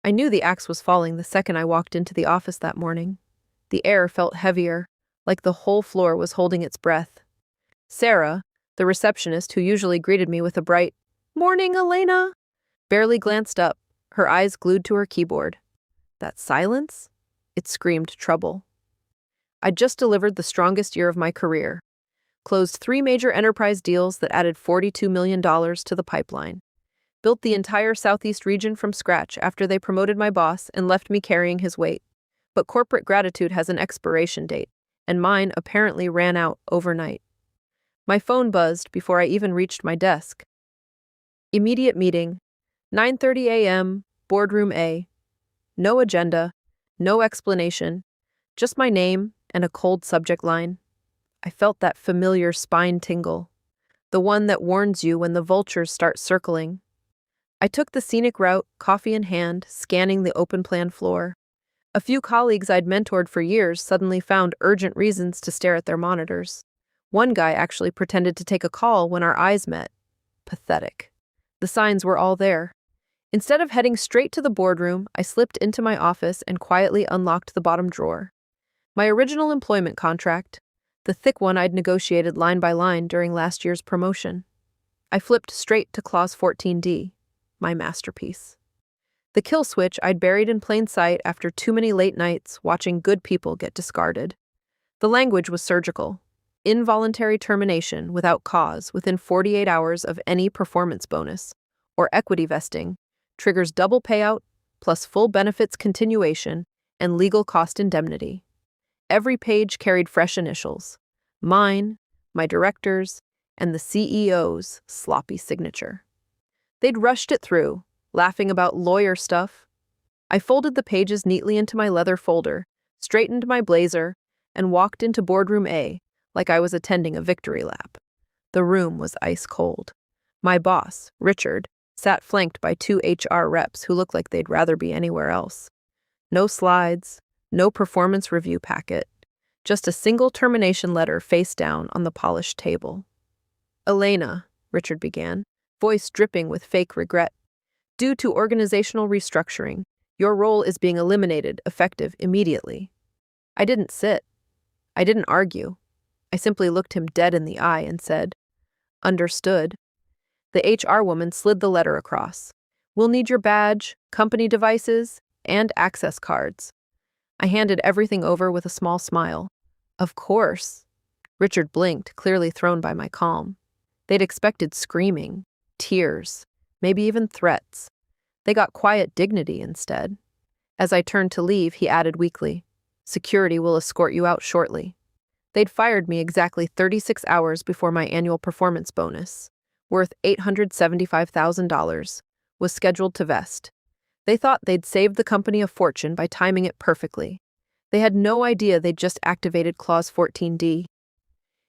I knew the axe was falling the second I walked into the office that morning. The air felt heavier, like the whole floor was holding its breath. Sarah, the receptionist who usually greeted me with a bright, "Morning, Elena," barely glanced up, her eyes glued to her keyboard. That silence? It screamed trouble. I'd just delivered the strongest year of my career, closed 3 major enterprise deals that added $42 million to the pipeline, built the entire Southeast region from scratch after they promoted my boss and left me carrying his weight. But corporate gratitude has an expiration date, and mine apparently ran out overnight. My phone buzzed before I even reached my desk. Immediate meeting, 9:30 a.m., boardroom A. No agenda, no explanation, just my name and a cold subject line. I felt that familiar spine tingle, the one that warns you when the vultures start circling. I took the scenic route, coffee in hand, scanning the open plan floor. A few colleagues I'd mentored for years suddenly found urgent reasons to stare at their monitors. One guy actually pretended to take a call when our eyes met. Pathetic. The signs were all there. Instead of heading straight to the boardroom, I slipped into my office and quietly unlocked the bottom drawer. My original employment contract, the thick one I'd negotiated line by line during last year's promotion. I flipped straight to Clause 14D, my masterpiece. The kill switch I'd buried in plain sight after too many late nights watching good people get discarded. The language was surgical. Involuntary termination without cause within 48 hours of any performance bonus, or equity vesting, triggers double payout, plus full benefits continuation, and legal cost indemnity. Every page carried fresh initials. Mine, my director's, and the CEO's sloppy signature. They'd rushed it through, laughing about lawyer stuff. I folded the pages neatly into my leather folder, straightened my blazer, and walked into boardroom A like I was attending a victory lap. The room was ice cold. My boss, Richard, sat flanked by 2 HR reps who looked like they'd rather be anywhere else. No slides, no performance review packet, just a single termination letter face down on the polished table. "Elena," Richard began, voice dripping with fake regret. "Due to organizational restructuring, your role is being eliminated, effective immediately." I didn't sit. I didn't argue. I simply looked him dead in the eye and said, "Understood." The HR woman slid the letter across. "We'll need your badge, company devices, and access cards." I handed everything over with a small smile. "Of course." Richard blinked, clearly thrown by my calm. They'd expected screaming, tears, maybe even threats. They got quiet dignity instead. As I turned to leave, he added weakly, "Security will escort you out shortly." They'd fired me exactly 36 hours before my annual performance bonus, worth $875,000, was scheduled to vest. They thought they'd saved the company a fortune by timing it perfectly. They had no idea they'd just activated Clause 14D.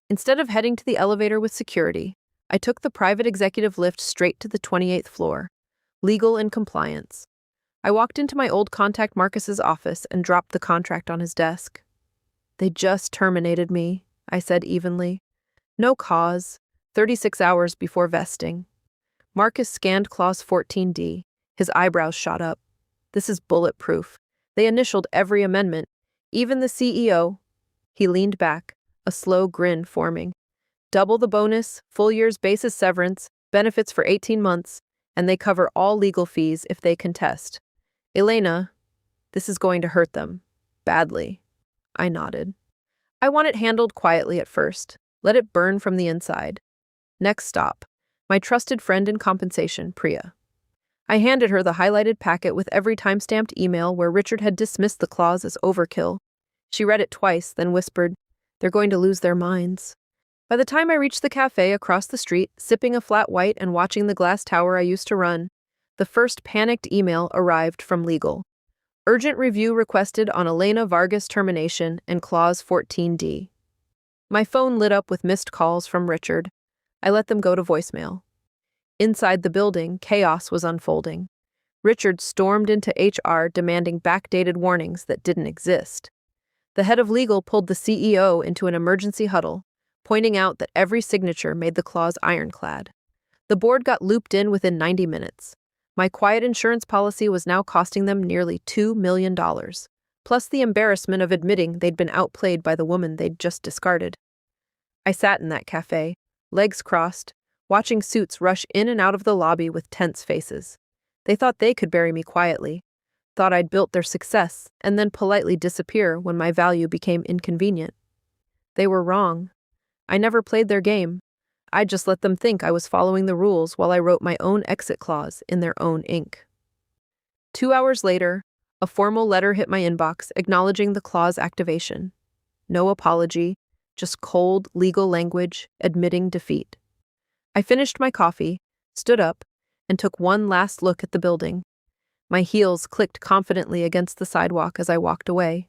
Instead of heading to the elevator with security, I took the private executive lift straight to the 28th floor, legal and compliance. I walked into my old contact Marcus's office and dropped the contract on his desk. "They just terminated me," I said evenly. "No cause, 36 hours before vesting." Marcus scanned Clause 14D. His eyebrows shot up. "This is bulletproof. They initialed every amendment, even the CEO." He leaned back, a slow grin forming. "Double the bonus, full year's basis severance, benefits for 18 months, and they cover all legal fees if they contest. Elena, this is going to hurt them. Badly." I nodded. "I want it handled quietly at first. Let it burn from the inside." Next stop, my trusted friend in compensation, Priya. I handed her the highlighted packet with every time-stamped email where Richard had dismissed the clause as overkill. She read it twice, then whispered, "They're going to lose their minds." By the time I reached the cafe across the street, sipping a flat white and watching the glass tower I used to run, the first panicked email arrived from legal. Urgent review requested on Elena Vargas termination and Clause 14D. My phone lit up with missed calls from Richard. I let them go to voicemail. Inside the building, chaos was unfolding. Richard stormed into HR demanding backdated warnings that didn't exist. The head of legal pulled the CEO into an emergency huddle, pointing out that every signature made the clause ironclad. The board got looped in within 90 minutes. My quiet insurance policy was now costing them nearly $2 million, plus the embarrassment of admitting they'd been outplayed by the woman they'd just discarded. I sat in that cafe, legs crossed, watching suits rush in and out of the lobby with tense faces. They thought they could bury me quietly, thought I'd built their success, and then politely disappear when my value became inconvenient. They were wrong. I never played their game. I just let them think I was following the rules while I wrote my own exit clause in their own ink. 2 hours later, a formal letter hit my inbox acknowledging the clause activation. No apology, just cold legal language admitting defeat. I finished my coffee, stood up, and took one last look at the building. My heels clicked confidently against the sidewalk as I walked away.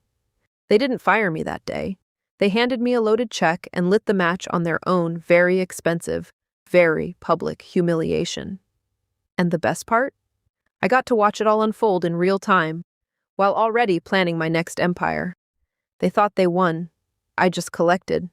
They didn't fire me that day. They handed me a loaded check and lit the match on their own very expensive, very public humiliation. And the best part? I got to watch it all unfold in real time, while already planning my next empire. They thought they won. I just collected.